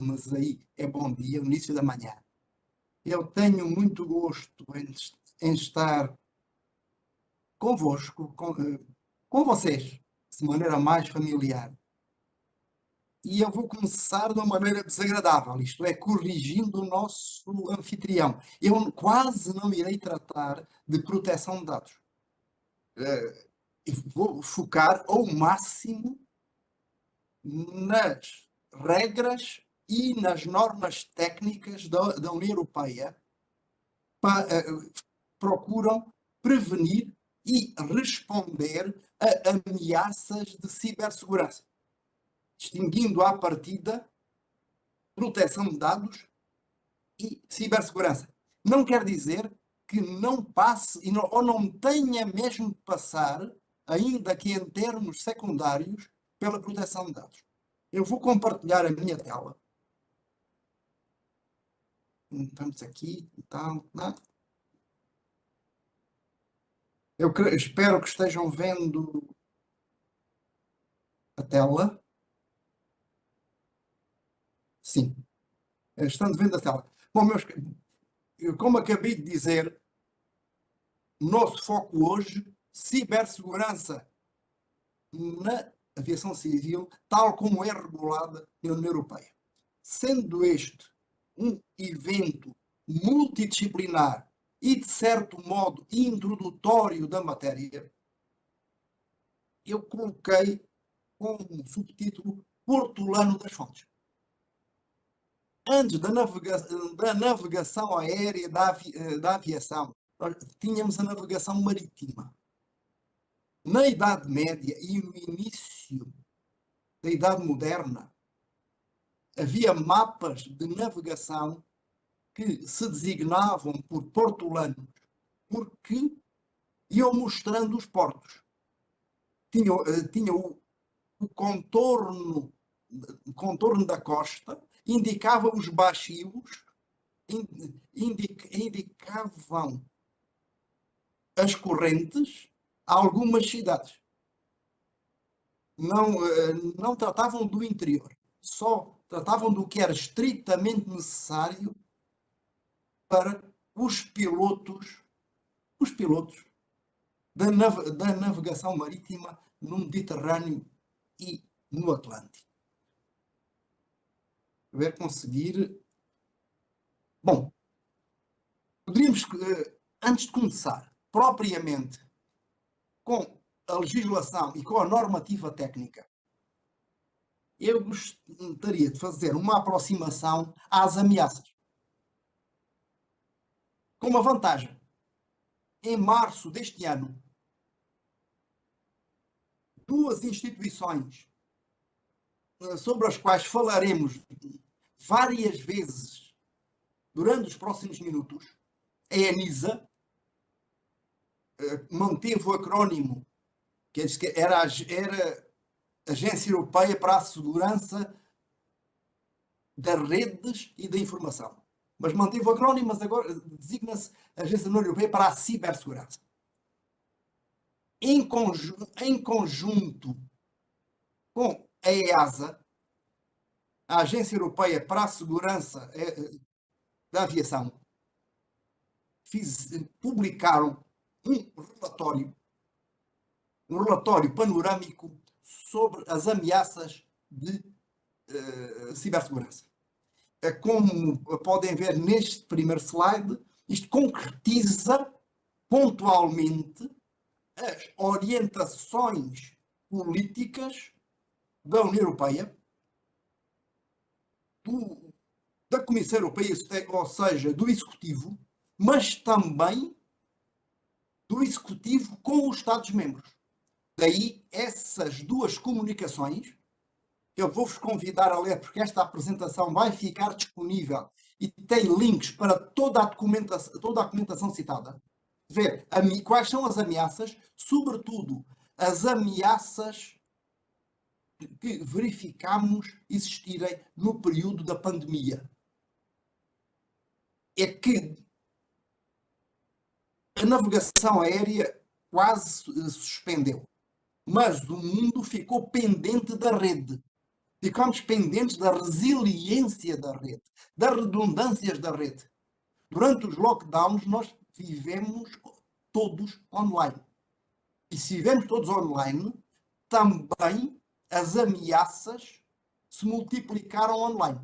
mas aí é bom dia, o início da manhã. Eu tenho muito gosto em estar convosco, com vocês, de maneira mais familiar. E eu vou começar de uma maneira desagradável, isto é, corrigindo o nosso anfitrião. Eu quase não irei tratar de proteção de dados. Vou focar ao máximo nas regras e nas normas técnicas da União Europeia procuram prevenir e responder a ameaças de cibersegurança, distinguindo à partida proteção de dados e cibersegurança. Não quer dizer que não passe ou não tenha mesmo de passar, ainda que em termos secundários, pela proteção de dados. Eu vou compartilhar a minha tela. Vamos aqui, então, não? Eu espero que estejam vendo a tela. Sim, estão vendo a tela. Bom, como acabei de dizer, o nosso foco hoje, cibersegurança na aviação civil, tal como é regulada na União Europeia. Sendo este um evento multidisciplinar e, de certo modo, introdutório da matéria, eu coloquei como subtítulo Hortolano das Fontes. Antes da navegação aérea da aviação, nós tínhamos a navegação marítima. Na Idade Média e no início da Idade Moderna, havia mapas de navegação que se designavam por portolanos, porque iam mostrando os portos. Tinha o contorno da costa, indicava os baixios, indicavam as correntes a algumas cidades. Não tratavam do interior, só tratavam do que era estritamente necessário para os pilotos da navegação marítima no Mediterrâneo e no Atlântico. Ver conseguir. Bom, poderíamos, antes de começar propriamente com a legislação e com a normativa técnica, eu gostaria de fazer uma aproximação às ameaças. Com uma vantagem. Em março deste ano, duas instituições sobre as quais falaremos várias vezes durante os próximos minutos, a ENISA, manteve o acrónimo, que era a Agência Europeia para a Segurança das Redes e da Informação. Mas manteve o acrónimo, mas agora designa-se a Agência da União Europeia para a Cibersegurança. Em conjunto com a EASA, a Agência Europeia para a Segurança da Aviação, publicaram um relatório panorâmico sobre as ameaças de cibersegurança. Como podem ver neste primeiro slide, isto concretiza pontualmente as orientações políticas da União Europeia, da Comissão Europeia, ou seja, do Executivo, mas também do Executivo com os Estados-membros. Daí essas duas comunicações, que eu vou-vos convidar a ler, porque esta apresentação vai ficar disponível e tem links para toda a documentação citada. Ver quais são as ameaças, sobretudo as ameaças que verificamos existirem no período da pandemia. É que a navegação aérea quase se suspendeu, mas o mundo ficou pendente da rede. Ficamos pendentes da resiliência da rede, das redundâncias da rede. Durante os lockdowns, nós vivemos todos online. E se vivemos todos online, também as ameaças se multiplicaram online.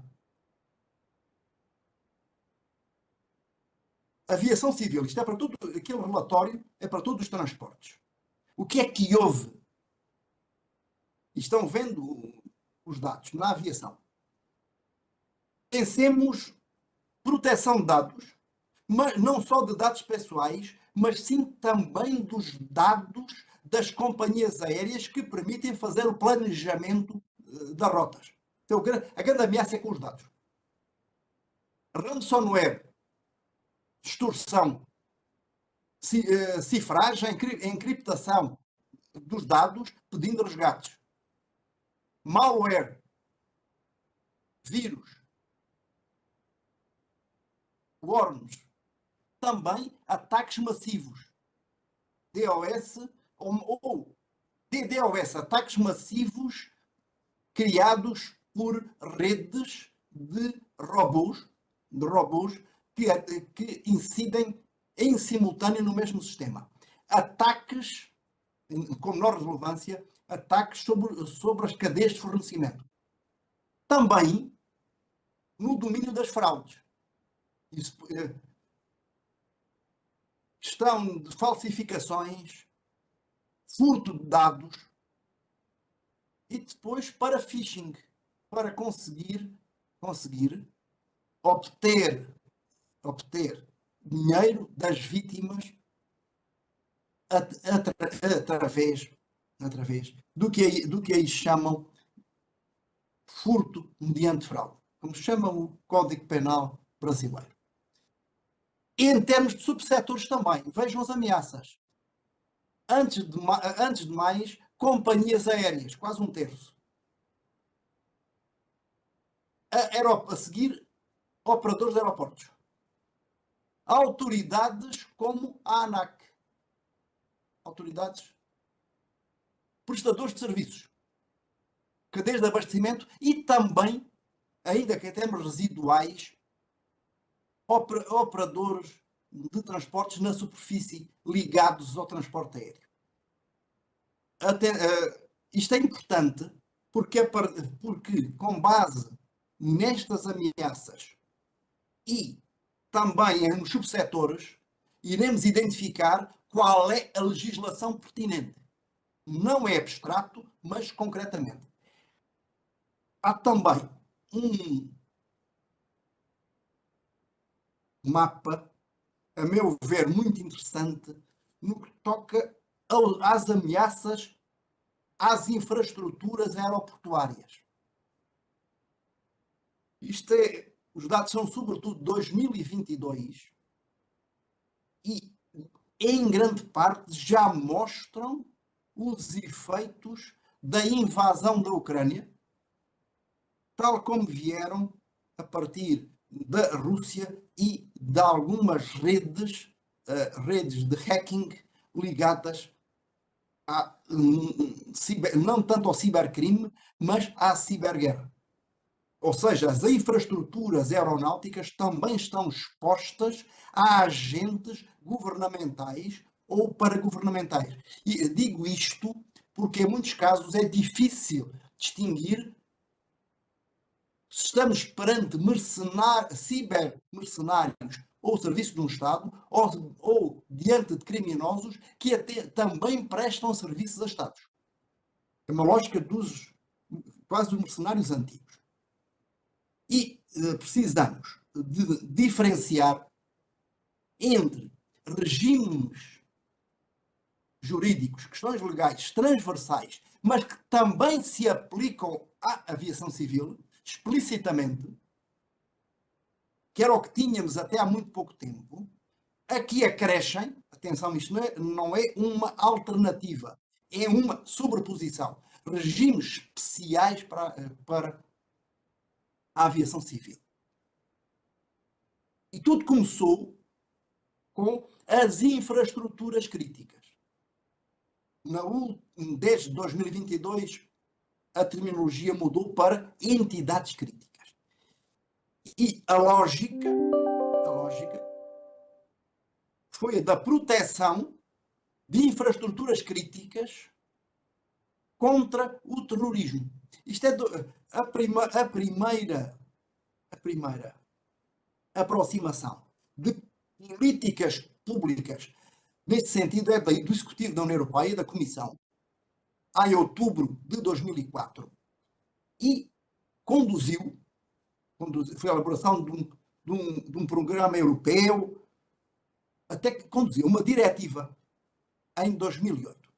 Aviação civil, isto é para tudo, aquele relatório é para todos os transportes. O que é que houve? Estão vendo os dados na aviação. Pensemos proteção de dados, mas não só de dados pessoais, mas sim também dos dados das companhias aéreas que permitem fazer o planejamento das rotas. Então, a grande ameaça é com os dados. Ransomware, extorsão, cifragem, encriptação dos dados pedindo resgates. Malware, vírus, worms, também ataques massivos. DOS ou DDoS, ataques massivos criados por redes de robôs que incidem em simultâneo no mesmo sistema. Ataques, com menor relevância, ataques sobre as cadeias de fornecimento. Também no domínio das fraudes. Questão de falsificações, furto de dados e depois para phishing, para conseguir obter dinheiro das vítimas através do que aí chamam furto mediante fraude, como se chama o Código Penal brasileiro. E em termos de subsetores também, vejam as ameaças. Antes de mais, companhias aéreas, quase um terço. A seguir, operadores de aeroportos. Autoridades como a ANAC. Autoridades, prestadores de serviços, cadeias de abastecimento e também, ainda que em termos residuais, operadores de transportes na superfície ligados ao transporte aéreo. Isto é importante porque com base nestas ameaças e também nos subsetores, iremos identificar qual é a legislação pertinente. Não é abstrato, mas concretamente. Há também um mapa, a meu ver, muito interessante no que toca às ameaças às infraestruturas aeroportuárias. Os dados são sobretudo de 2022 e, em grande parte, já mostram os efeitos da invasão da Ucrânia, tal como vieram a partir da Rússia e de algumas redes de hacking ligadas não tanto ao cibercrime, mas à ciberguerra. Ou seja, as infraestruturas aeronáuticas também estão expostas a agentes governamentais ou paragovernamentais. E digo isto porque em muitos casos é difícil distinguir se estamos perante cibermercenários ou serviço de um Estado ou diante de criminosos que até também prestam serviços a Estados. É uma lógica quase dos mercenários antigos. E precisamos de diferenciar entre regimes jurídicos, questões legais transversais, mas que também se aplicam à aviação civil, explicitamente, que era o que tínhamos até há muito pouco tempo. Aqui acrescem, atenção, isto não é uma alternativa, é uma sobreposição. Regimes especiais para a aviação civil. E tudo começou com as infraestruturas críticas. Desde 2022, a terminologia mudou para entidades críticas. E a lógica foi a da proteção de infraestruturas críticas contra o terrorismo. Isto é a primeira aproximação de políticas públicas neste sentido é do Executivo da União Europeia, da Comissão, em outubro de 2004, e foi a elaboração de um programa europeu, até que conduziu uma diretiva em 2008.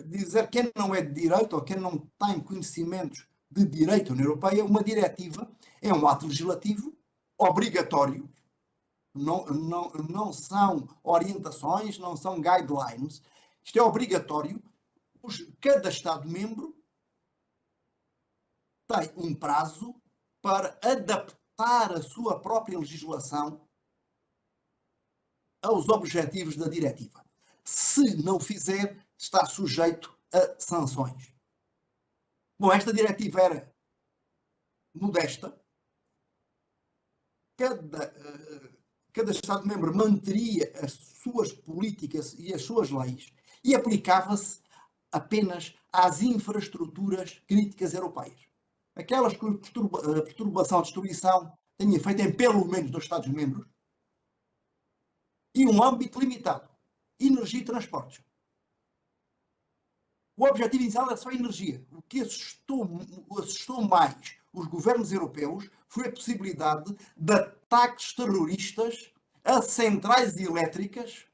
Dizer quem não é de direito ou quem não tem conhecimentos de direito na União Europeia, uma diretiva é um ato legislativo obrigatório, não são orientações, não são guidelines, isto é obrigatório. Cada Estado-membro tem um prazo para adaptar a sua própria legislação aos objetivos da diretiva. Se não o fizer, está sujeito a sanções. Bom, esta diretiva era modesta. Cada Estado-membro manteria as suas políticas e as suas leis e aplicava-se apenas às infraestruturas críticas europeias. Aquelas que a perturbação, a destruição tenha feito em pelo menos 2 Estados-membros, e um âmbito limitado: energia e transportes. O objetivo inicial era só energia. O que assustou mais os governos europeus foi a possibilidade de ataques terroristas a centrais elétricas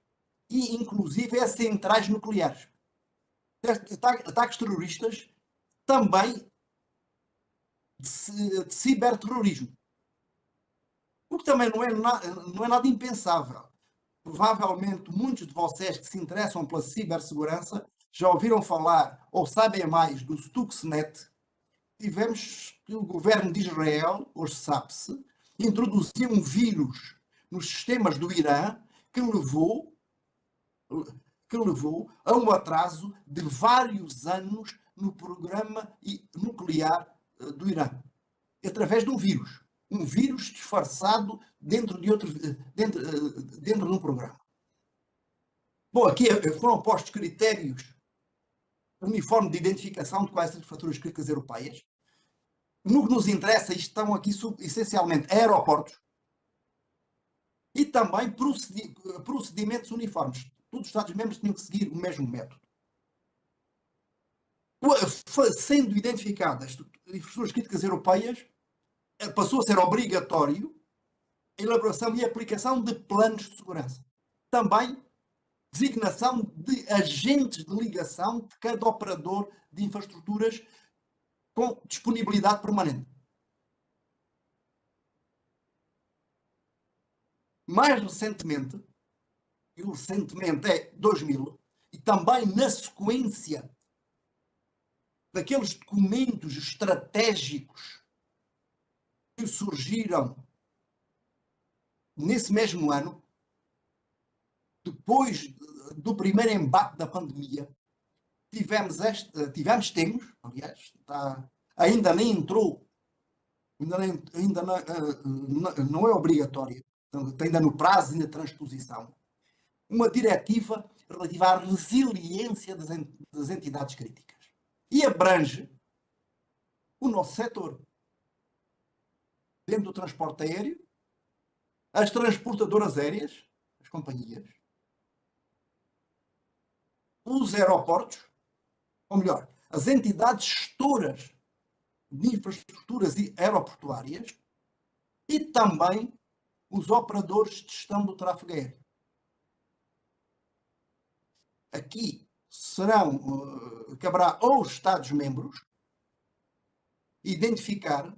e, inclusive, a centrais nucleares. Ataques terroristas também de ciberterrorismo. O que também não é nada impensável. Provavelmente muitos de vocês que se interessam pela cibersegurança já ouviram falar ou sabem mais do Stuxnet. Tivemos que o governo de Israel, hoje sabe-se, introduziu um vírus nos sistemas do Irã que levou a um atraso de vários anos no programa nuclear do Irã, através de um vírus disfarçado dentro de um programa. Bom, aqui foram postos critérios uniforme de identificação de quais são as infraestruturas críticas europeias. No que nos interessa, estão aqui essencialmente aeroportos e também procedimentos uniformes. Todos os Estados-membros tinham que seguir o mesmo método. Sendo identificadas infraestruturas críticas europeias, passou a ser obrigatório a elaboração e aplicação de planos de segurança. Também designação de agentes de ligação de cada operador de infraestruturas com disponibilidade permanente. Mais recentemente, e recentemente é 2000, e também na sequência daqueles documentos estratégicos que surgiram nesse mesmo ano, depois do primeiro embate da pandemia, temos, aliás, ainda nem entrou, ainda não é obrigatória, está ainda no prazo de transposição, uma diretiva relativa à resiliência das entidades críticas. E abrange o nosso setor. Dentro do transporte aéreo, as transportadoras aéreas, as companhias, os aeroportos, ou melhor, as entidades gestoras de infraestruturas aeroportuárias e também os operadores de gestão do tráfego aéreo. Aqui caberá aos Estados-membros identificar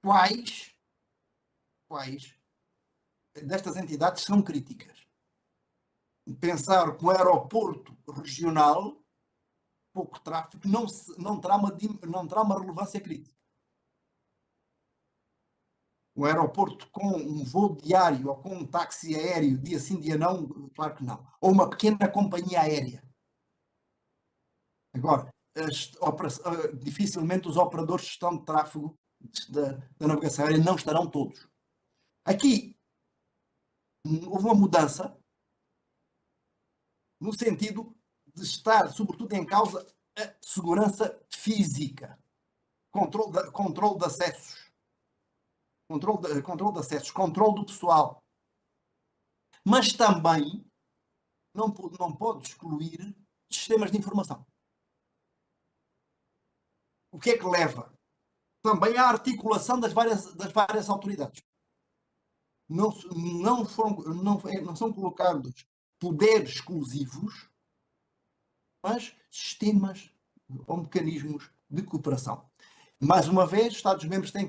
quais destas entidades são críticas. Pensar que o aeroporto regional, pouco tráfego, não terá uma relevância crítica. O aeroporto com um voo diário ou com um táxi aéreo, dia sim, dia não, claro que não. Ou uma pequena companhia aérea. Agora, dificilmente os operadores de gestão de tráfego da navegação aérea não estarão todos. Aqui houve uma mudança no sentido de estar, sobretudo, em causa a segurança física, controle de acessos, controle de acessos, controle do pessoal. Mas também não pode excluir sistemas de informação. O que é que leva? Também à articulação das várias autoridades. Não são colocados poderes exclusivos, mas sistemas ou mecanismos de cooperação. Mais uma vez, os Estados-membros têm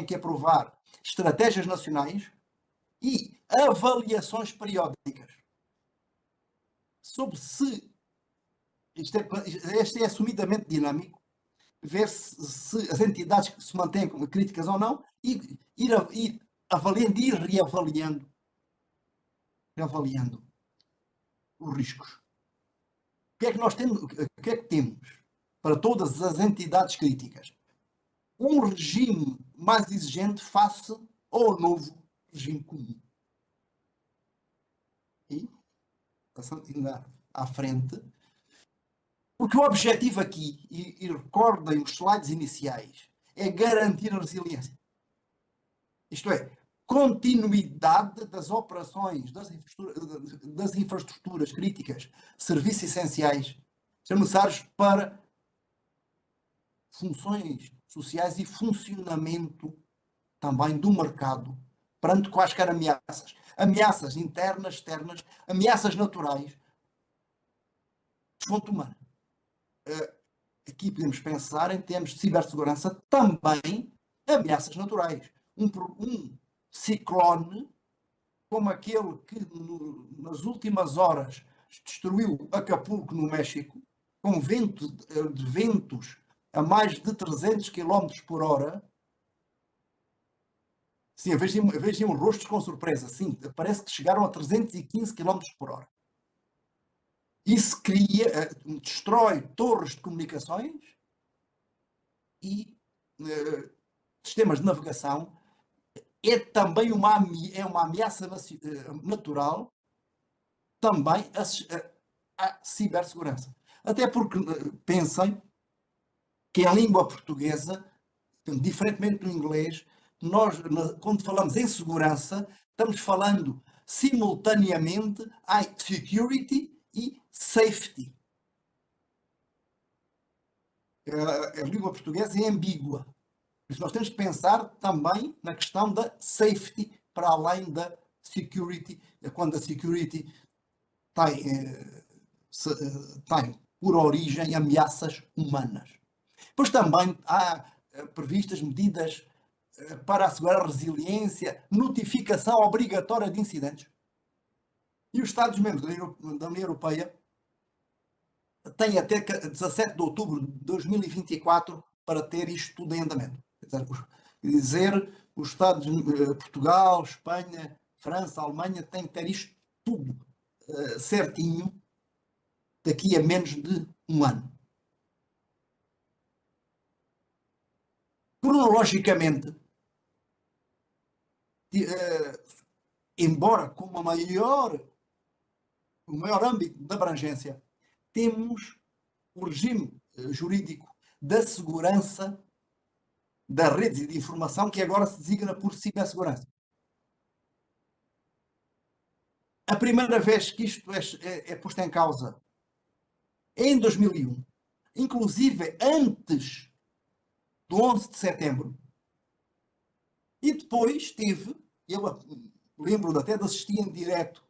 que aprovar estratégias nacionais e avaliações periódicas sobre se este é assumidamente dinâmico, ver se as entidades se mantêm como críticas ou não, e ir avaliando e reavaliando os riscos. O que é que nós temos? O que é que temos para todas as entidades críticas? Um regime mais exigente face ao novo regime comum. E, passando ainda à frente, porque o objetivo aqui, e recordem os slides iniciais, é garantir a resiliência. Isto é, continuidade das operações, das infraestruturas críticas, serviços essenciais, são necessários para funções sociais e funcionamento também do mercado, perante quaisquer ameaças. Ameaças internas, externas, ameaças naturais, fonte humana. Aqui podemos pensar em termos de cibersegurança também ameaças naturais. Um ciclone, como aquele que nas últimas horas destruiu Acapulco, no México, com ventos a mais de 300 km por hora. Sim, vejam rostos com surpresa. Sim, parece que chegaram a 315 km por hora. Isso destrói torres de comunicações e sistemas de navegação. É também uma ameaça natural também à cibersegurança. Até porque pensem que a língua portuguesa, diferentemente do inglês, nós, quando falamos em segurança, estamos falando simultaneamente em security e safety. A língua portuguesa é ambígua. Por isso nós temos que pensar também na questão da safety, para além da security, quando a security tem por origem ameaças humanas. Pois também há previstas medidas para assegurar a resiliência, notificação obrigatória de incidentes. E os Estados-membros da União Europeia têm até 17 de outubro de 2024 para ter isto tudo em andamento. Quer dizer, os Estados, Portugal, Espanha, França, Alemanha têm que ter isto tudo certinho daqui a menos de um ano. Cronologicamente, embora com o maior âmbito de abrangência, temos o regime jurídico da segurança das redes e de informação, que agora se designa por cibersegurança. A primeira vez que isto é posto em causa é em 2001, inclusive antes do 11 de setembro. E depois eu lembro até de assistir em direto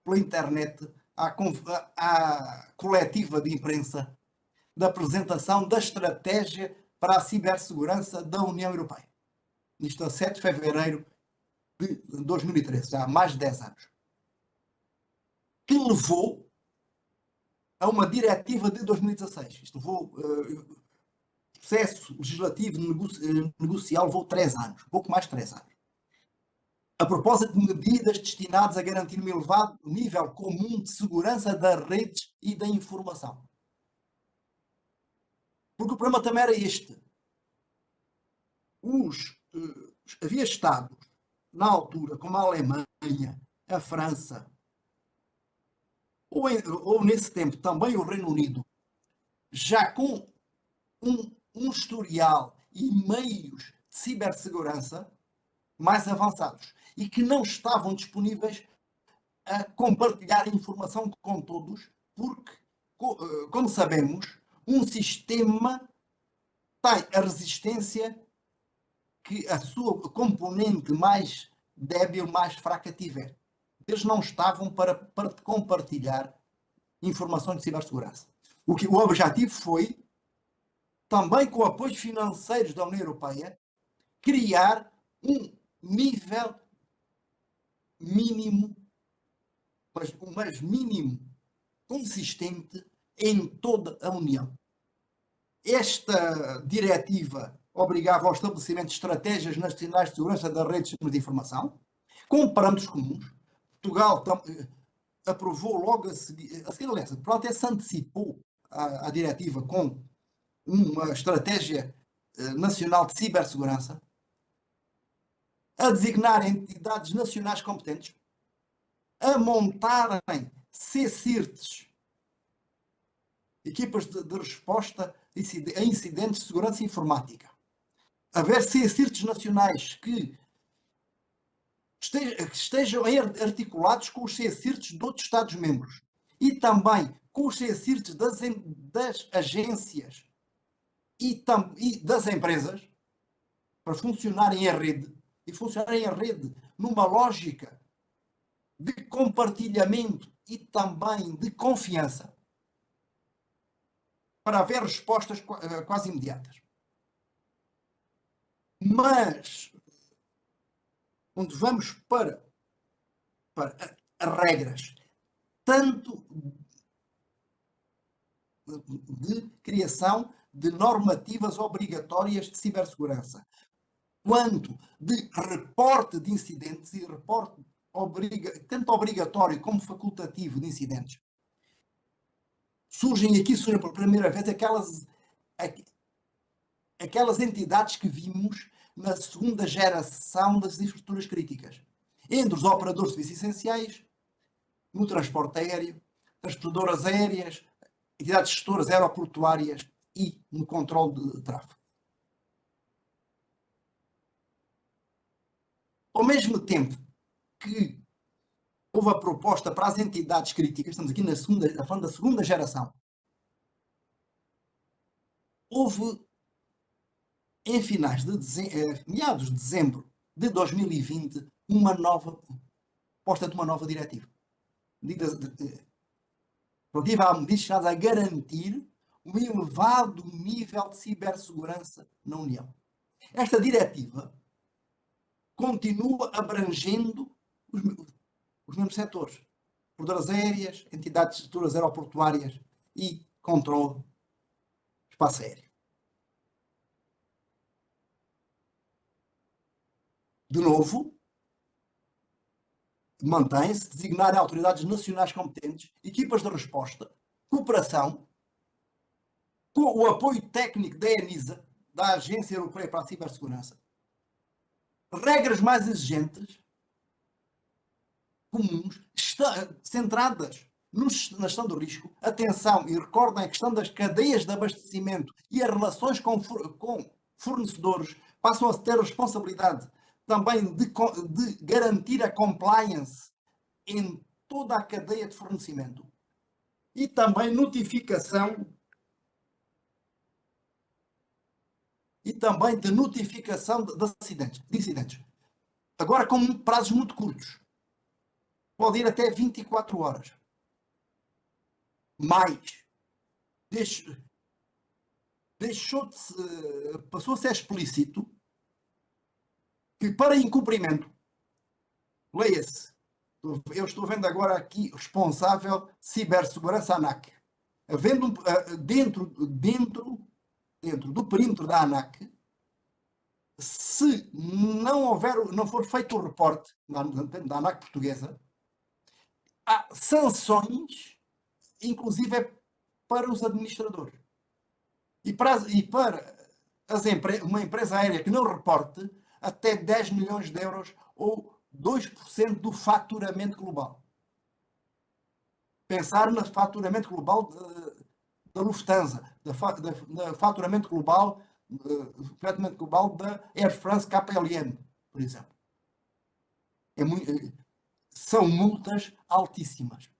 pela internet à coletiva de imprensa da apresentação da estratégia para a cibersegurança da União Europeia. Isto a 7 de fevereiro de 2013, há mais de 10 anos. Que levou a uma diretiva de 2016. Isto levou, o processo legislativo negocial levou 3 anos, pouco mais de 3 anos. A propósito de medidas destinadas a garantir um elevado nível comum de segurança das redes e da informação. Porque o problema também era este. Havia Estados, na altura, como a Alemanha, a França, ou nesse tempo também o Reino Unido, já com um historial e meios de cibersegurança mais avançados e que não estavam disponíveis a compartilhar informação com todos, porque, como sabemos, um sistema tem a resistência que a sua componente mais débil, mais fraca tiver. Eles não estavam para compartilhar informações de cibersegurança. O objetivo foi, também com apoios financeiros da União Europeia, criar um nível mínimo, mas mínimo, consistente em toda a União. Esta diretiva obrigava ao estabelecimento de estratégias nacionais de segurança das redes de sistemas de informação, com parâmetros comuns. Portugal aprovou logo a seguir, aliás, pronto, até se antecipou à diretiva com uma estratégia nacional de cibersegurança, a designar entidades nacionais competentes, a montarem CSIRTs, equipas de resposta a incidentes de segurança informática, haver CSIRTs nacionais que estejam articulados com os CSIRTs de outros Estados-membros e também com os CSIRTs das agências e das empresas, para funcionarem em rede, e funcionarem em rede numa lógica de compartilhamento e também de confiança, para haver respostas quase imediatas. Mas, quando vamos para regras, tanto de criação de normativas obrigatórias de cibersegurança, quanto de reporte de incidentes e reporte tanto obrigatório como facultativo de incidentes, surgem pela primeira vez aquelas entidades que vimos na segunda geração das infraestruturas críticas, entre os operadores de serviços essenciais, no transporte aéreo, transportadoras aéreas, entidades gestoras aeroportuárias e no controle de tráfego. Ao mesmo tempo que houve a proposta para as entidades críticas, estamos aqui falando da segunda geração, houve, em meados de dezembro de 2020, uma nova proposta de uma nova diretiva. Relativa a medidas destinadas a garantir um elevado nível de cibersegurança na União. Esta diretiva continua abrangendo os mesmos setores: operadoras aéreas, entidades gestoras aeroportuárias e controle espaço aéreo. De novo, mantém-se designar autoridades nacionais competentes, equipas de resposta, cooperação, com o apoio técnico da ENISA, da Agência Europeia para a Cibersegurança, regras mais exigentes, comuns, centradas na gestão do risco. Atenção, e recordem a questão das cadeias de abastecimento e as relações com fornecedores passam a ter a responsabilidade também de garantir a compliance em toda a cadeia de fornecimento e também notificação de notificação de incidentes. Agora com prazos muito curtos. Pode ir até 24 horas. Mais. Passou a ser explícito que para incumprimento, leia-se, eu estou vendo agora aqui responsável cibersegurança ANAC, havendo dentro do perímetro da ANAC, se não for feito o reporte da ANAC portuguesa, há sanções, inclusive para os administradores. E para uma empresa aérea que não reporte, até 10 milhões de euros ou 2% do faturamento global. Pensar no faturamento global da Lufthansa, do faturamento global da Air France KLM, por exemplo. São multas altíssimas.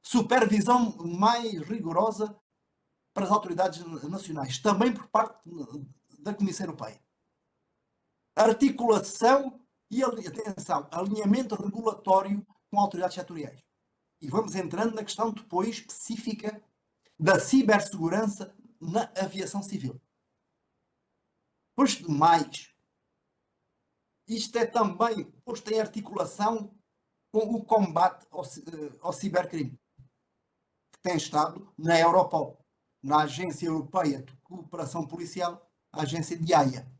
Supervisão mais rigorosa para as autoridades nacionais, também por parte da Comissão Europeia. Articulação e, atenção, alinhamento regulatório com autoridades setoriais. E vamos entrando na questão depois específica da cibersegurança na aviação civil. Pois mais, isto é também posto em articulação com o combate ao cibercrime, que tem estado na Europol, na Agência Europeia de Cooperação Policial, a agência de Haia.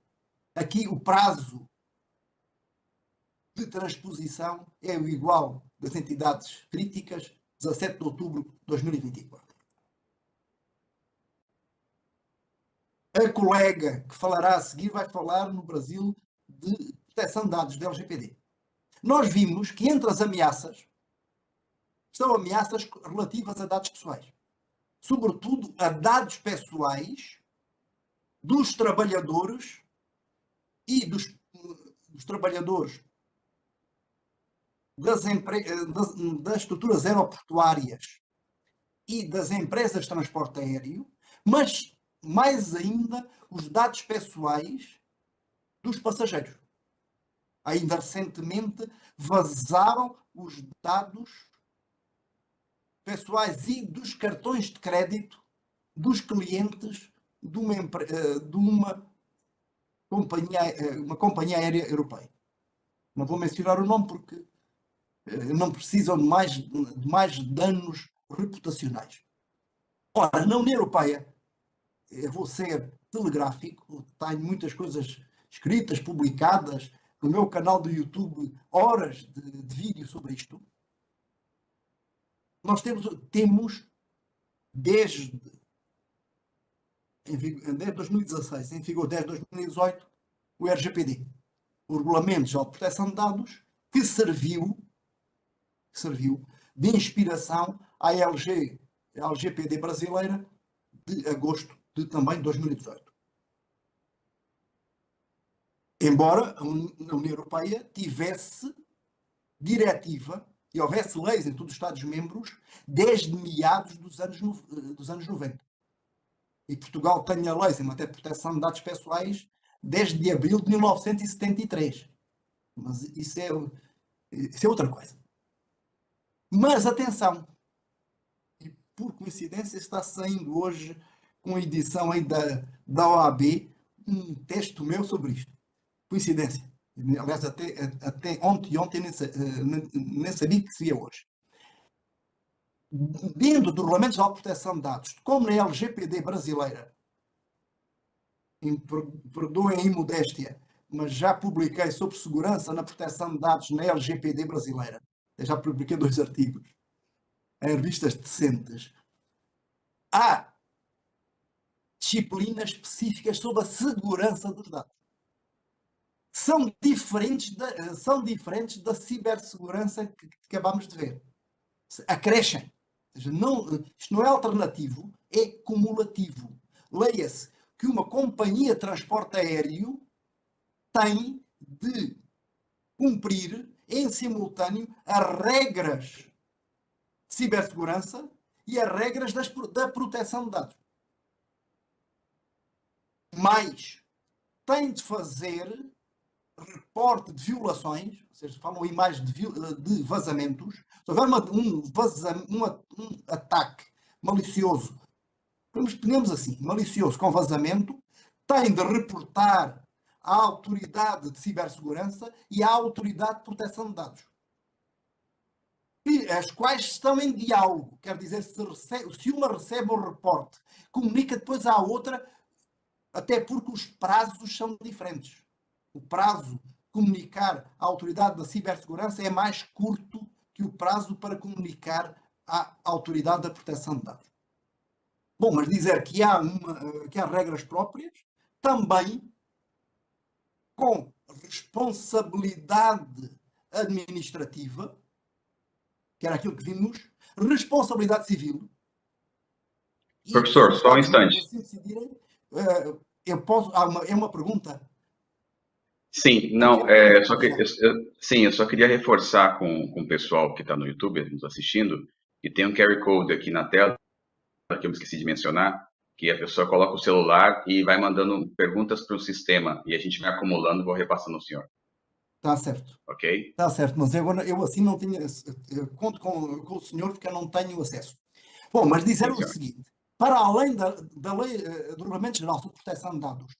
Aqui o prazo de transposição é o igual das entidades críticas, 17 de outubro de 2024. A colega que falará a seguir vai falar no Brasil de proteção de dados da LGPD. Nós vimos que entre as ameaças estão ameaças relativas a dados pessoais, sobretudo a dados pessoais dos trabalhadores e dos trabalhadores das estruturas aeroportuárias e das empresas de transporte aéreo, mas mais ainda os dados pessoais dos passageiros. Ainda recentemente vazaram os dados pessoais e dos cartões de crédito dos clientes de uma companhia aérea europeia. Não vou mencionar o nome porque não precisam de mais danos reputacionais. Ora, na União Europeia, eu vou ser telegráfico, tenho muitas coisas escritas, publicadas no meu canal do YouTube, horas de vídeo sobre isto. Nós temos desde 2016, em vigor desde 2018, o RGPD, o Regulamento Geral de Proteção de Dados, que serviu de inspiração à LGPD brasileira de agosto de também 2018. Embora a União Europeia tivesse diretiva e houvesse leis em todos os Estados-membros desde meados dos anos 90. E Portugal tem leis em matéria de proteção de dados pessoais desde abril de 1973. Mas isso é outra coisa. Mas atenção, e por coincidência está saindo hoje com a edição aí da OAB um texto meu sobre isto. Coincidência. Aliás, até ontem nem sabia que seria hoje. Dentro do Regulamento Geral de Proteção de Dados, como na LGPD brasileira, perdoem a imodéstia, mas já publiquei sobre segurança na proteção de dados na LGPD brasileira. Eu já publiquei 2 artigos em revistas decentes. Há disciplinas específicas sobre a segurança dos dados. São diferentes da cibersegurança que acabamos de ver. Acrescem. Ou seja, isto não é alternativo, é cumulativo. Leia-se que uma companhia de transporte aéreo tem de cumprir em simultâneo as regras de cibersegurança e as regras da proteção de dados. Mas tem de fazer reporte de violações, ou seja, falam aí mais de vazamentos. Se houver um ataque malicioso, ponhamos assim, malicioso com vazamento, tem de reportar à autoridade de cibersegurança e à autoridade de proteção de dados, as quais estão em diálogo. Quer dizer, se uma recebe um reporte, comunica depois à outra, até porque os prazos são diferentes. O prazo de comunicar à autoridade da cibersegurança é mais curto que o prazo para comunicar à autoridade da proteção de dados. Bom, mas dizer que há regras próprias, também com responsabilidade administrativa, que era aquilo que vimos, responsabilidade civil, e se Professor, os só um Estados-membros instante. assim decidirem, é uma pergunta. Sim, Não não, quero que sim, eu só queria reforçar com o pessoal que está no YouTube nos assistindo, que tem um QR Code aqui na tela, que eu me esqueci de mencionar, que a pessoa coloca o celular e vai mandando perguntas para o sistema, e a gente vai acumulando e vou repassando ao senhor, está certo. ok? Está certo, mas eu assim não tenho. Eu conto com o senhor porque eu não tenho acesso. Bom, mas dizer Sim, o senhor. seguinte: para além da lei do Regulamento Geral sobre Proteção de Dados,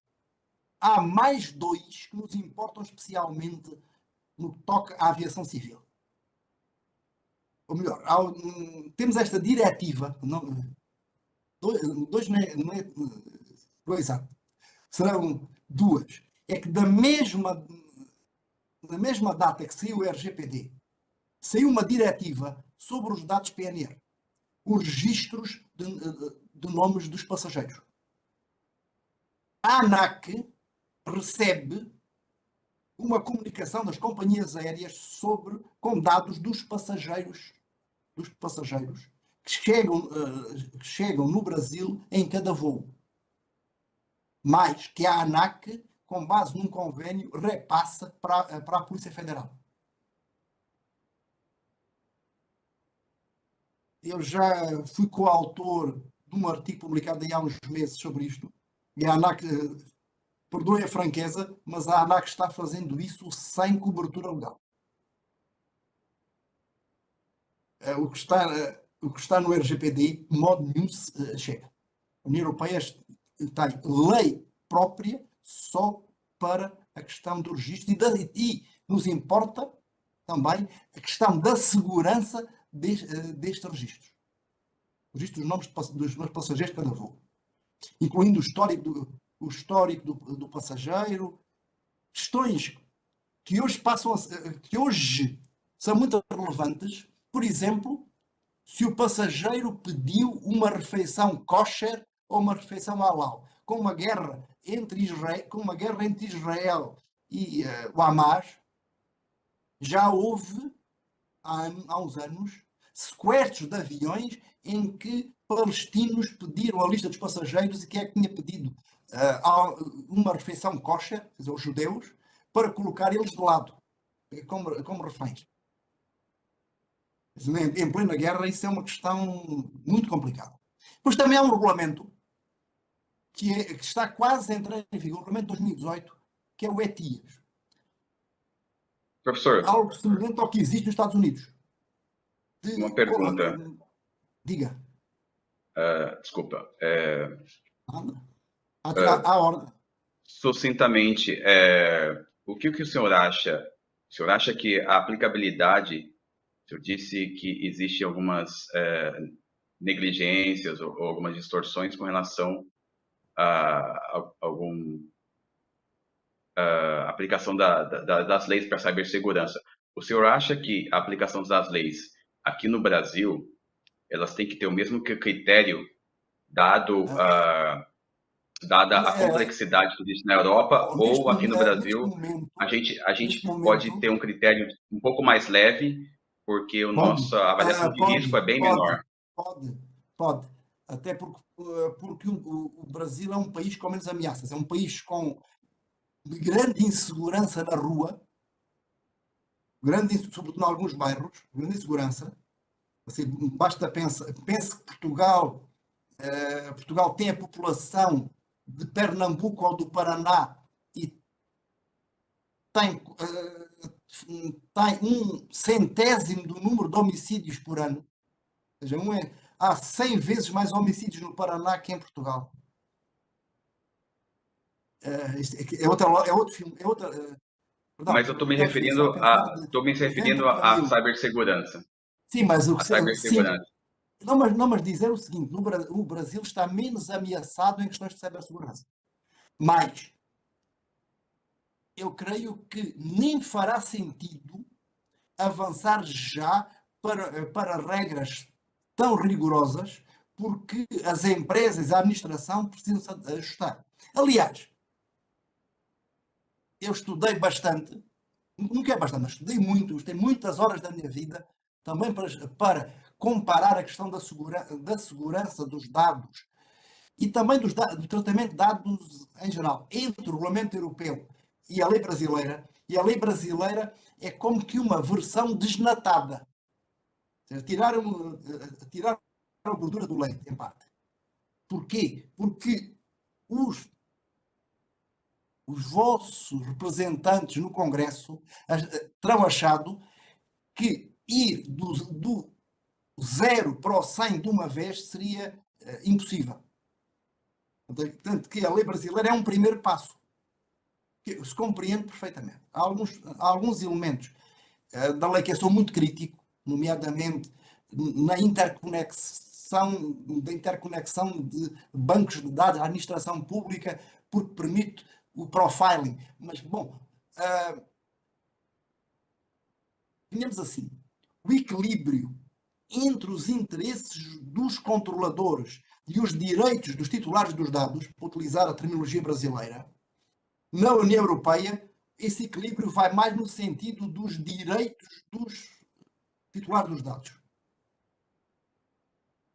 há mais dois que nos importam especialmente no que toca à aviação civil. Ou melhor, temos esta diretiva, não, dois, exato, serão duas. É que na mesma data que saiu o RGPD, saiu uma diretiva sobre os dados PNR, os registros de nomes dos passageiros. A ANAC recebe uma comunicação das companhias aéreas com dados dos passageiros que chegam no Brasil em cada voo. Mais que a ANAC, com base num convênio, repassa para a Polícia Federal. Eu já fui coautor de um artigo publicado há uns meses sobre isto, e a ANAC, perdoe a franqueza, mas a ANAC está fazendo isso sem cobertura legal. O que está no RGPD, de modo nenhum, chega. A União Europeia tem lei própria só para a questão do registro e nos importa também a questão da segurança destes registros. O registro dos nomes dos meus passageiros de cada voo, incluindo o histórico do passageiro, questões que hoje que hoje são muito relevantes. Por exemplo, se o passageiro pediu uma refeição kosher ou uma refeição halal, com uma guerra entre Israel e o Hamas, já houve há uns anos sequestros de aviões em que palestinos pediram a lista dos passageiros e quem é que tinha pedido uma refeição kosher, quer dizer, os judeus, para colocar eles de lado, como reféns. Em plena guerra, isso é uma questão muito complicada. Pois também há um regulamento que está quase a entrar em vigor, o regulamento de 2018, que é o ETIAS. Professor, Algo semelhante ao que existe nos Estados Unidos. uma pergunta, Diga. desculpa, À ordem. sucintamente, o que o senhor acha? O senhor acha que a aplicabilidade, o senhor disse que existem algumas negligências ou algumas distorções com relação a algum aplicação das leis para cibersegurança. O senhor acha que a aplicação das leis aqui no Brasil, elas têm que ter o mesmo critério dado dada a complexidade que existe na Europa, Bom, ou aqui no neste Brasil momento, a gente pode ter um critério um pouco mais leve, porque a pode, nossa avaliação de risco é bem menor. pode. Até porque o Brasil é um país com menos ameaças, é um país com grande insegurança na rua, sobretudo em alguns bairros, grande insegurança. Assim, basta pense que Portugal tem a população de Pernambuco ou do Paraná e tem, tem um centésimo do número de homicídios por ano. Ou seja, há 100 vezes mais homicídios no Paraná que em Portugal. É outro filme, perdão, Mas eu estou a pensar de estou me 90 referindo para à 1000. cibersegurança. Sim, mas A cibersegurança. não, mas dizer o seguinte, o Brasil está menos ameaçado em questões de cibersegurança. Mas eu creio que nem fará sentido avançar já para regras tão rigorosas porque as empresas, a administração precisam se ajustar. Aliás, eu estudei bastante, nunca é bastante, mas estudei muito, gastei muitas horas da minha vida também para comparar a questão da segurança dos dados e também do tratamento de dados em geral, entre o regulamento europeu e a lei brasileira. E a lei brasileira é como que uma versão desnatada. Tirar a gordura do leite, em parte. Porquê? Porque os vossos representantes no Congresso terão achado que ir do 0 para o 100 de uma vez seria impossível. Portanto, que a lei brasileira é um primeiro passo, que se compreende perfeitamente. Há alguns elementos da lei que eu sou muito crítico, nomeadamente na interconexão de bancos de dados, a administração pública, porque permite o profiling. Mas, bom, digamos assim, o equilíbrio entre os interesses dos controladores e os direitos dos titulares dos dados, para utilizar a terminologia brasileira, na União Europeia, esse equilíbrio vai mais no sentido dos direitos dos titulares dos dados.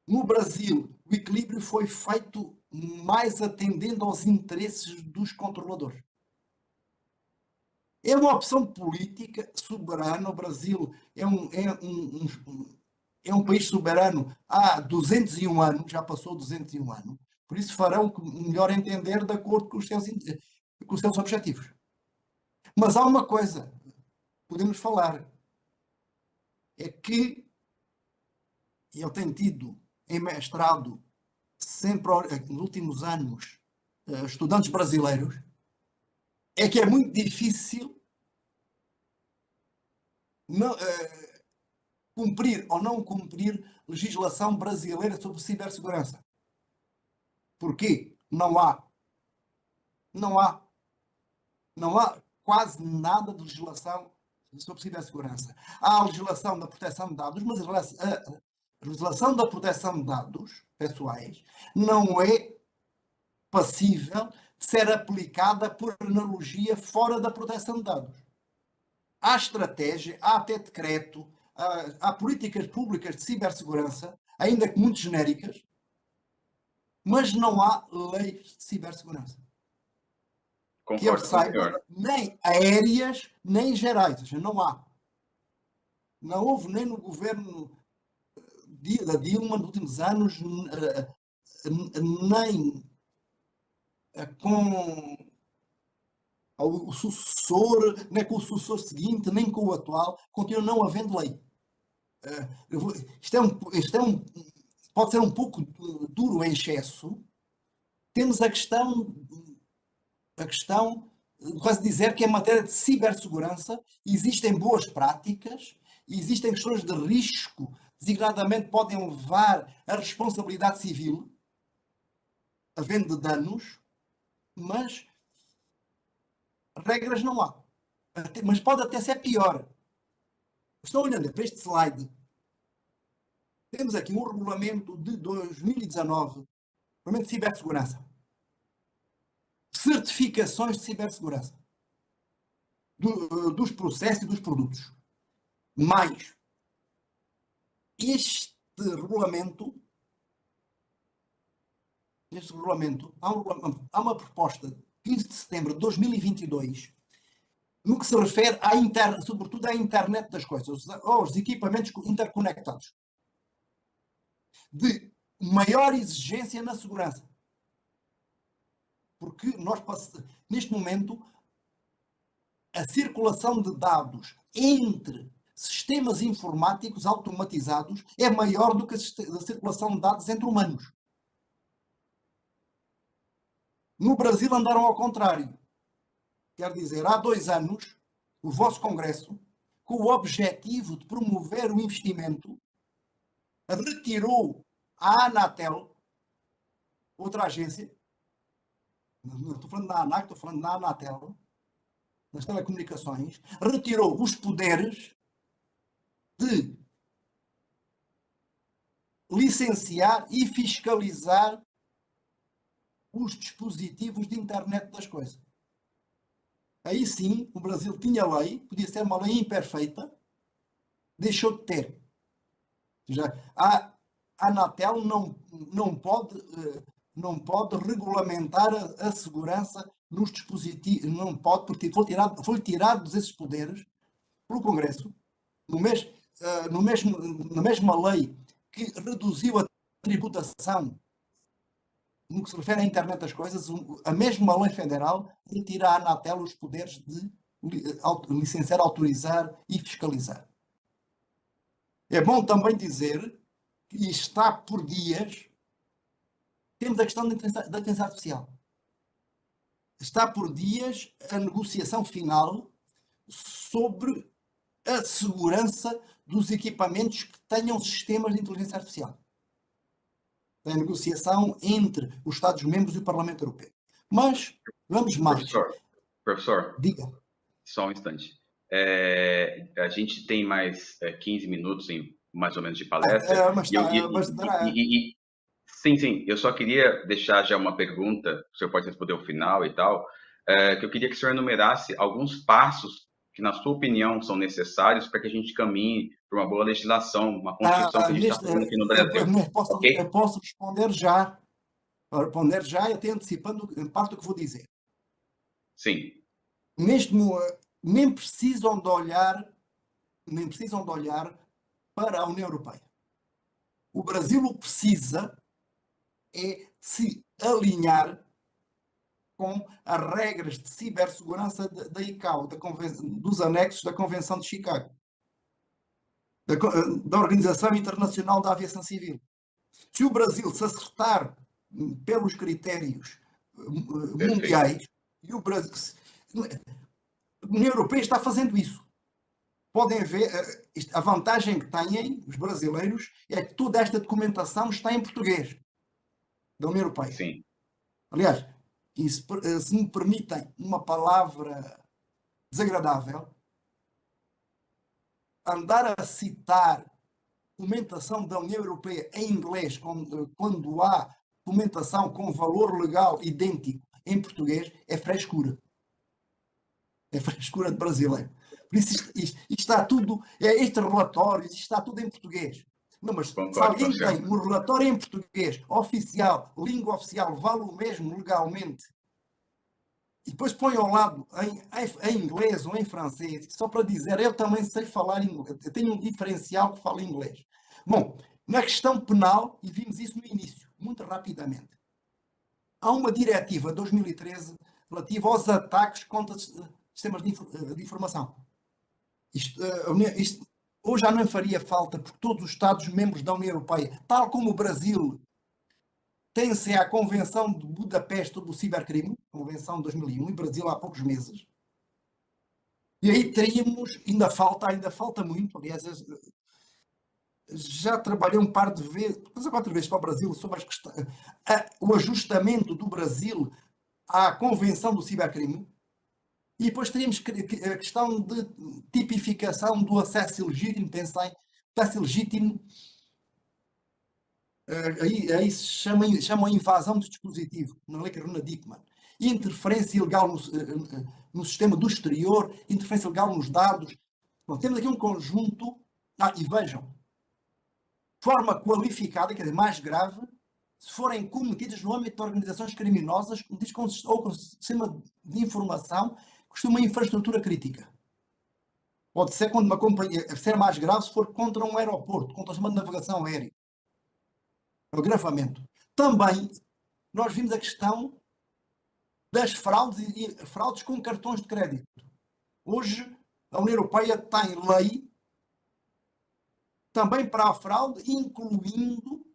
No Brasil, o equilíbrio foi feito mais atendendo aos interesses dos controladores. É uma opção política soberana. O Brasil é um país soberano há 201 anos, já passou 201 anos, por isso farão o melhor entender de acordo com os seus objetivos. Mas há uma coisa que podemos falar, é que eu tenho tido em mestrado, sempre nos últimos anos, estudantes brasileiros, é que é muito difícil cumprir ou não cumprir legislação brasileira sobre cibersegurança. Porquê? Não há quase nada de legislação sobre cibersegurança. Há a legislação da proteção de dados, mas a legislação da proteção de dados pessoais não é passível de ser aplicada por analogia fora da proteção de dados. Há estratégia, há até decreto, há políticas públicas de cibersegurança, ainda que muito genéricas, mas não há leis de cibersegurança. Que eu saiba, nem aéreas, nem gerais. Ou seja, não há. Não houve nem no governo da Dilma nos últimos anos, nem com o sucessor, nem com o sucessor seguinte, nem com o atual, continua não havendo lei. Pode ser um pouco duro em excesso. Temos a questão quase dizer que em matéria de cibersegurança existem boas práticas, existem questões de risco, designadamente podem levar à responsabilidade civil, havendo danos, mas regras não há. Mas pode até ser pior. Estão olhando para este slide. Temos aqui um regulamento de 2019, regulamento de cibersegurança. Certificações de cibersegurança dos processos e dos produtos. Mais, este regulamento, há uma proposta de 15 de setembro de 2022, no que se refere sobretudo à internet das coisas, aos equipamentos interconectados, de maior exigência na segurança. Porque neste momento, a circulação de dados entre sistemas informáticos automatizados é maior do que a circulação de dados entre humanos. No Brasil andaram ao contrário. Quer dizer, há 2 anos, o vosso Congresso, com o objetivo de promover o investimento, retirou a Anatel, outra agência, não estou falando da ANAC, estou falando da Anatel, nas telecomunicações, retirou os poderes de licenciar e fiscalizar os dispositivos de internet das coisas. Aí sim, o Brasil tinha lei, podia ser uma lei imperfeita, deixou de ter. Já, a Anatel não pode regulamentar a segurança nos dispositivos, não pode, porque foi tirado esses poderes pelo Congresso, na mesma lei que reduziu a tributação no que se refere à internet das coisas, a mesma lei federal retira à Anatel os poderes de licenciar, autorizar e fiscalizar. É bom também dizer que está por dias, temos a questão da inteligência artificial. Está por dias a negociação final sobre a segurança dos equipamentos que tenham sistemas de inteligência artificial. Da negociação entre os Estados-membros e o Parlamento Europeu. Mas, vamos mais. Professor, diga. Só um instante. A gente tem mais 15 minutos, mais ou menos, de palestra. Sim, eu só queria deixar já uma pergunta, o senhor pode responder ao final e tal, que eu queria que o senhor enumerasse alguns passos que, na sua opinião, são necessários para que a gente caminhe para uma boa legislação, uma Constituição que a gente está fazendo aqui no Brasil. Eu posso responder já, e até antecipando parte do que vou dizer. Sim. Nem precisam de olhar para a União Europeia. O Brasil o precisa é se alinhar com as regras de cibersegurança da ICAO, dos anexos da Convenção de Chicago, da Organização Internacional da Aviação Civil. Se o Brasil se acertar pelos critérios mundiais, e o Brasil, a União Europeia está fazendo isso. Podem ver, a vantagem que têm os brasileiros é que toda esta documentação está em português da União Europeia. Sim. Aliás, se me permitem uma palavra desagradável, andar a citar documentação da União Europeia em inglês quando há documentação com valor legal idêntico em português é frescura. É frescura de brasileiro. Por isso isto está tudo, estes relatórios, isto está tudo em português. Não, mas se alguém tem um relatório em português, oficial, língua oficial, vale o mesmo legalmente, e depois põe ao lado em inglês ou em francês, só para dizer, eu também sei falar inglês, eu tenho um diferencial que fala inglês. Bom, na questão penal, e vimos isso no início, muito rapidamente, há uma diretiva de 2013 relativa aos ataques contra sistemas de informação. Isto hoje já não faria falta, porque todos os Estados-membros da União Europeia, tal como o Brasil, tem-se à Convenção de Budapeste sobre o cibercrime, Convenção de 2001, e Brasil há poucos meses. E aí teríamos, ainda falta muito, aliás, já trabalhei um par de vezes, 3 ou 4 vezes para o Brasil, sobre o ajustamento do Brasil à Convenção do cibercrime. E depois teríamos a questão de tipificação do acesso ilegítimo, pensei, acesso ilegítimo, aí se chamam invasão do dispositivo, na lei Carolina Dickmann. Interferência ilegal no sistema do exterior, interferência ilegal nos dados. Bom, temos aqui um conjunto, e vejam, forma qualificada, quer dizer, mais grave, se forem cometidas no âmbito de organizações criminosas, ou com sistema de informação, costuma uma infraestrutura crítica. Pode ser quando uma companhia, ser mais grave se for contra um aeroporto, contra o sistema de navegação aérea. O agravamento. Também, nós vimos a questão das fraudes e fraudes com cartões de crédito. Hoje, a União Europeia tem lei também para a fraude, incluindo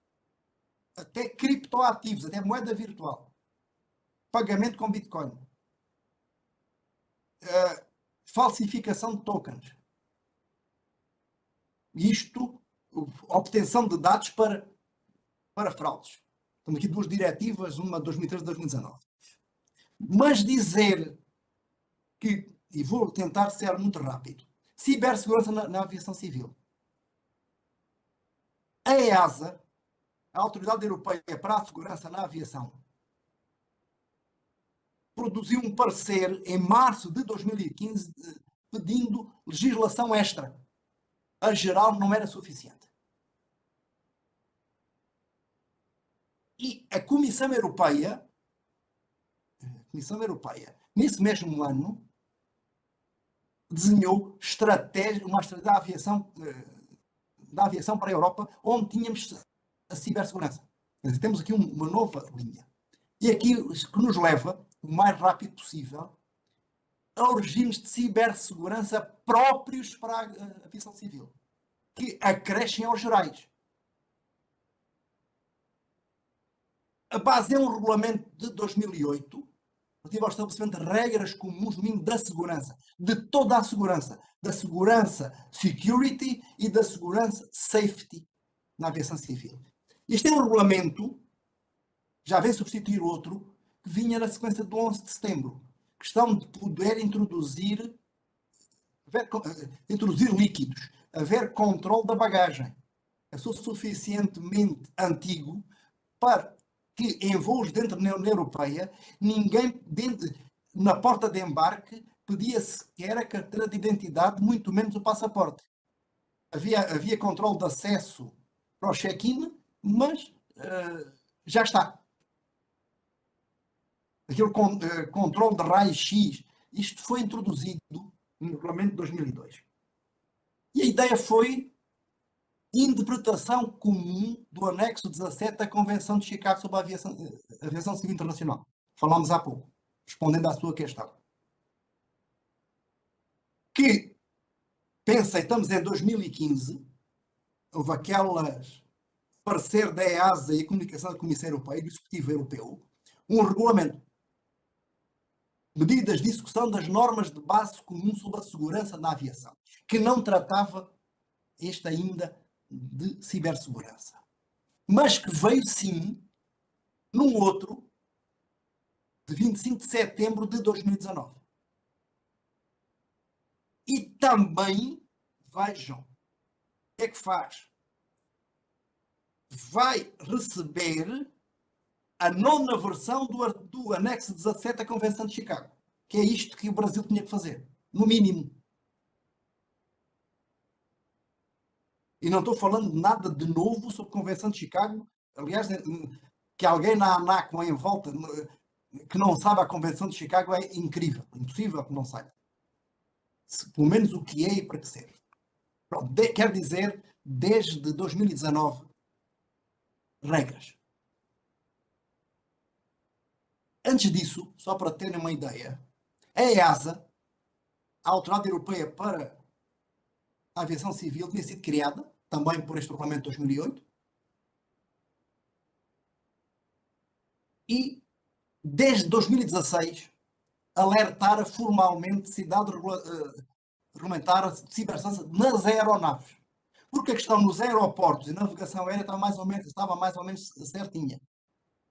até criptoativos, até moeda virtual. Pagamento com Bitcoin. Falsificação de tokens. Isto, obtenção de dados para fraudes. Temos aqui 2 diretivas, uma de 2013 e 2019. Mas dizer que, e vou tentar ser muito rápido, cibersegurança na aviação civil. A EASA, a Autoridade Europeia para a Segurança na Aviação produziu um parecer em março de 2015 pedindo legislação extra. A geral não era suficiente. E a Comissão Europeia, nesse mesmo ano, desenhou uma estratégia da aviação para a Europa, onde tínhamos a cibersegurança. Quer dizer, temos aqui uma nova linha. E aqui que nos leva, o mais rápido possível, aos regimes de cibersegurança próprios para a aviação civil, que acrescem aos gerais. A base é um regulamento de 2008, relativo ao estabelecimento de regras comuns no domínio da segurança, de toda a segurança, da segurança security e da segurança safety na aviação civil. Este é um regulamento, já vem substituir outro, que vinha na sequência do 11 de setembro, questão de poder introduzir líquidos, haver controle da bagagem. É suficientemente antigo para que em voos dentro da União Europeia, ninguém na porta de embarque pedia sequer a carteira de identidade, muito menos o passaporte. Havia controle de acesso para o check-in, mas já está. Aquele controle de raio-x, isto foi introduzido no regulamento de 2002. E a ideia foi interpretação comum do anexo 17 da Convenção de Chicago sobre a Aviação Civil Internacional. Falámos há pouco, respondendo à sua questão. Que, pensei, estamos em 2015, houve aquelas parecer da EASA e a comunicação da Comissão Europeia, do Executivo Europeu, um regulamento, medidas de execução das normas de base comum sobre a segurança na aviação, que não tratava ainda de cibersegurança, mas que veio sim num outro de 25 de setembro de 2019. E também, vejam, o que é que faz? Vai receber a nona versão do anexo 17 da Convenção de Chicago, que é isto que o Brasil tinha que fazer, no mínimo. E não estou falando de nada de novo sobre a Convenção de Chicago. Aliás, que alguém na ANAC ou em volta que não sabe a Convenção de Chicago é incrível. Impossível que não saiba. Pelo menos o que é e para que serve. Pronto, quer dizer, desde 2019, regras. Antes disso, só para terem uma ideia, a EASA, a Autoridade Europeia para a Aviação Civil, tinha sido criada, também por este regulamento de 2008, e desde 2016 alertara formalmente a necessidade de regulamentar a cibersegurança nas aeronaves. Porque a questão nos aeroportos e navegação aérea estava mais ou menos certinha.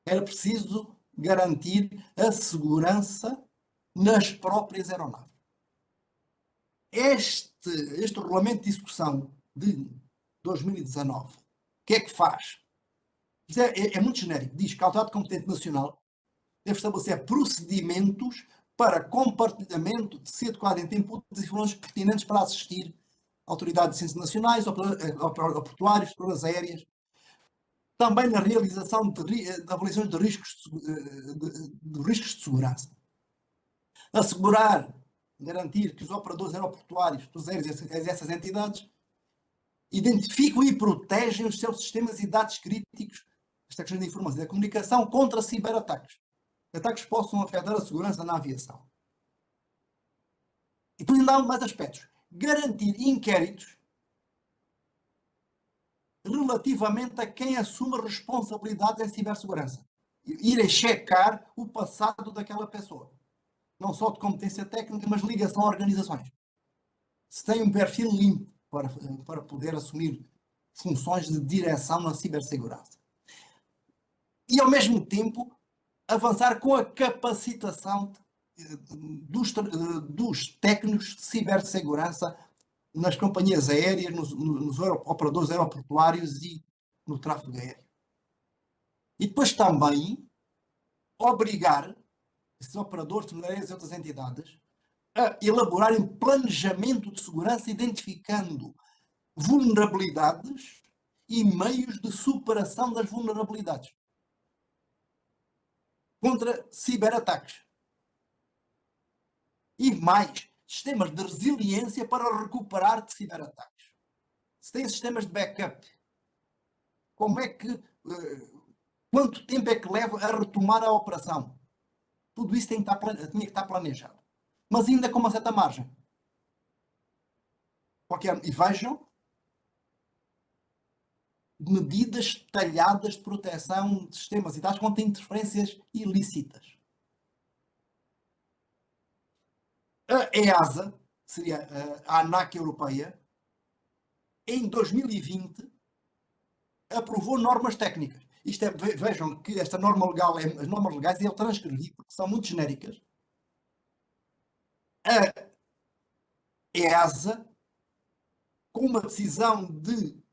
Era preciso garantir a segurança nas próprias aeronaves. Este regulamento de execução de 2019, o que é que faz? É muito genérico. Diz que a Autoridade Competente Nacional deve estabelecer procedimentos para compartilhamento de ser adequado em tempo de informações pertinentes para assistir autoridades de ciências nacionais, portuários, operadoras aéreas, também na realização de avaliações de riscos de segurança. Assegurar, garantir que os operadores aeroportuários, dos aéreos e essas entidades identificam e protegem os seus sistemas e dados críticos, esta questão de informação e da comunicação, contra ciberataques. Ataques que possam afetar a segurança na aviação. E depois ainda há mais aspectos. Garantir inquéritos relativamente a quem assume responsabilidades em cibersegurança. Irem checar o passado daquela pessoa. Não só de competência técnica, mas ligação a organizações. Se tem um perfil limpo para poder assumir funções de direção na cibersegurança. E, ao mesmo tempo, avançar com a capacitação dos técnicos de cibersegurança nas companhias aéreas, nos operadores aeroportuários e no tráfego aéreo. E depois também obrigar esses operadores de e outras entidades a elaborarem planejamento de segurança, identificando vulnerabilidades e meios de superação das vulnerabilidades contra ciberataques. E mais, sistemas de resiliência para recuperar de ciberataques. Se tem sistemas de backup, como é que, quanto tempo é que leva a retomar a operação? Tudo isso tinha que estar planejado. Mas ainda com uma certa margem. E vejam, medidas detalhadas de proteção de sistemas e dados contra interferências ilícitas. A EASA, seria a ANAC europeia, em 2020 aprovou normas técnicas. Vejam que esta norma legal, as normas legais eu transcrevi porque são muito genéricas. A EASA, com uma decisão de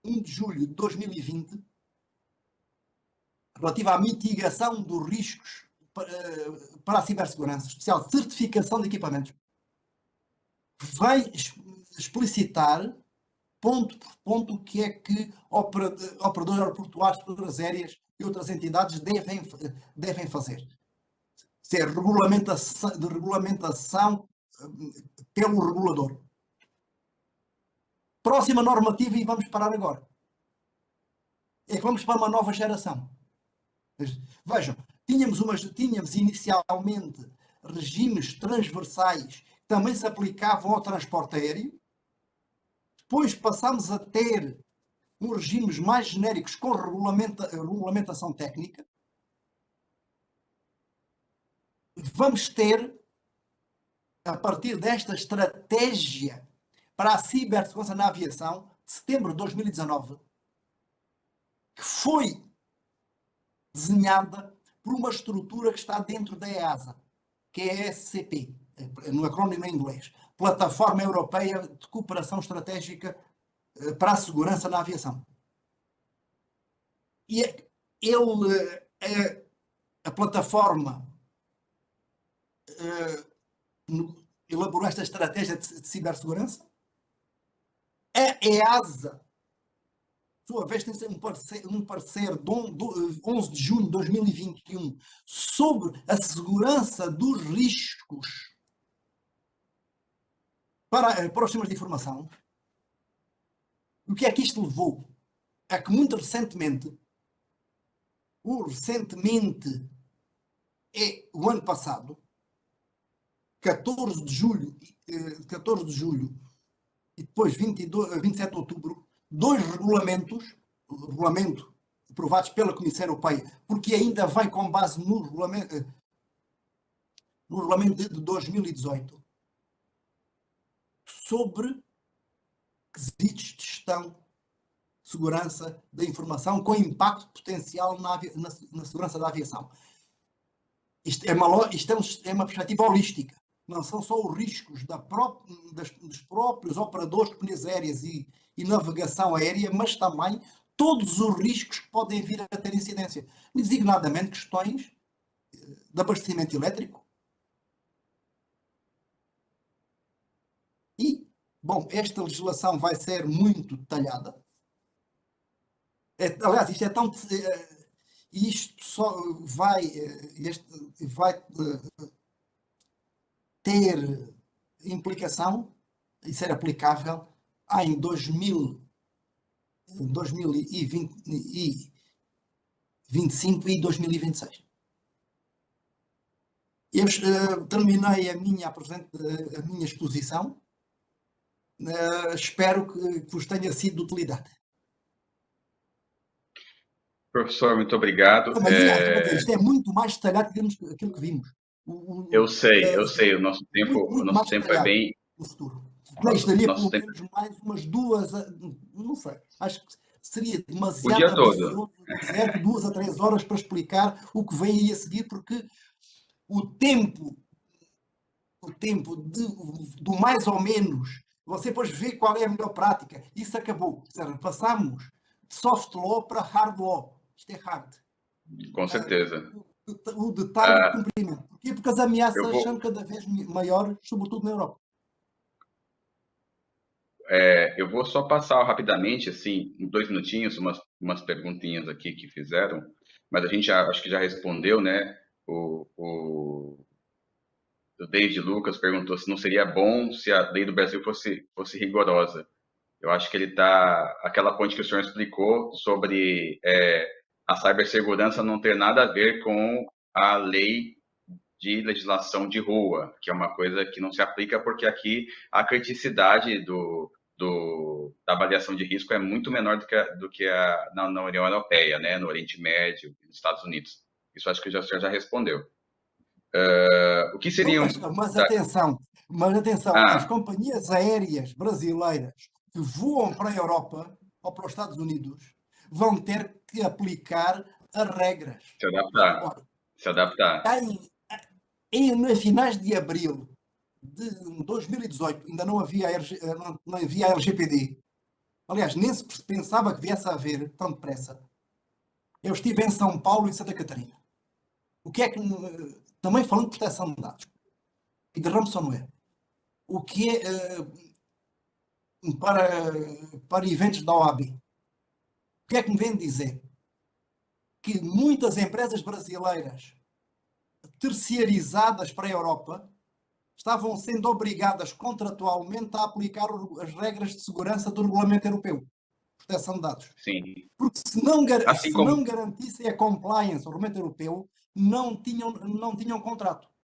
1 de julho de 2020, relativa à mitigação dos riscos para a cibersegurança, especial certificação de equipamentos, vai explicitar ponto por ponto o que é que operadores aeroportuários, operadoras aéreas e outras entidades devem fazer. Se é regulamentação pelo regulador. Próxima normativa, e vamos parar agora, é que vamos para uma nova geração. Vejam, tínhamos inicialmente regimes transversais que também se aplicavam ao transporte aéreo. Depois passámos a ter uns regimes mais genéricos com regulamentação técnica. Vamos ter, a partir desta estratégia para a cibersegurança na aviação, de setembro de 2019, que foi desenhada por uma estrutura que está dentro da EASA, que é a SCP, no acrónimo em inglês, Plataforma Europeia de Cooperação Estratégica para a Segurança na Aviação. E a plataforma elaborou esta estratégia de cibersegurança. A EASA, por sua vez, tem um parecer de 11 de junho de 2021 sobre a segurança dos riscos para os sistemas de informação. O que é que isto levou? É que muito recentemente, o ano passado, 14 de julho e depois 27 de outubro, dois regulamentos, regulamento aprovados pela Comissão Europeia, porque ainda vem com base no regulamento de 2018, sobre quesitos de gestão de segurança da informação com impacto potencial na segurança da aviação. Isto é uma perspectiva holística. Não são só os riscos dos próprios operadores de companhias aéreas e navegação aérea, mas também todos os riscos que podem vir a ter incidência, designadamente questões de abastecimento elétrico. E, bom, esta legislação vai ser muito detalhada. Aliás, isto é tão... isto só vai ter implicação e ser aplicável em 2025 e 2026. Eu terminei a minha exposição. Espero que vos tenha sido de utilidade. Professor, muito obrigado. Isto é muito mais detalhado que aquilo que vimos. Eu sei. O nosso tempo é bem... No futuro. Mas daria pelo menos mais umas 2, não sei, acho que seria demasiado ambicioso dizer 2 a 3 horas para explicar o que vem aí a seguir, porque o tempo do mais ou menos, você depois vê qual é a melhor prática, isso acabou. Passamos de soft law para hard law. Isto é hard. Com certeza. O detalhe de cumprimento. Porquê? Porque as Eu ameaças vou, são cada vez maiores, sobretudo na Europa. eu vou só passar rapidamente, assim, em 2 minutinhos, umas perguntinhas aqui que fizeram, mas a gente acho que já respondeu, né? O David Lucas perguntou se não seria bom se a lei do Brasil fosse rigorosa. Eu acho que ele está. Aquela ponte que o senhor explicou sobre a cibersegurança não ter nada a ver com a lei de legislação de rua, que é uma coisa que não se aplica porque aqui a criticidade da avaliação de risco é muito menor do que na União Europeia, né, no Oriente Médio e nos Estados Unidos. Isso acho que o senhor já respondeu. O que Não, seriam. mas atenção, as Ah, companhias aéreas brasileiras que voam para a Europa ou para os Estados Unidos vão ter que aplicar as regras. se adaptar. Ora, Se adaptar. em finais de abril de 2018, ainda não havia não havia a LGPD. Aliás, nem se pensava que viesse a haver tão depressa. Eu estive em São Paulo e Santa Catarina. O que é que. Também falando de proteção de dados e de ransomware. O que é para eventos da OAB? O que é que me vem dizer? Que muitas empresas brasileiras terceirizadas para a Europa estavam sendo obrigadas contratualmente a aplicar as regras de segurança do Regulamento Europeu, proteção de dados. Sim. Porque Assim se como. não garantissem a compliance ao Regulamento Europeu, não tinham contrato.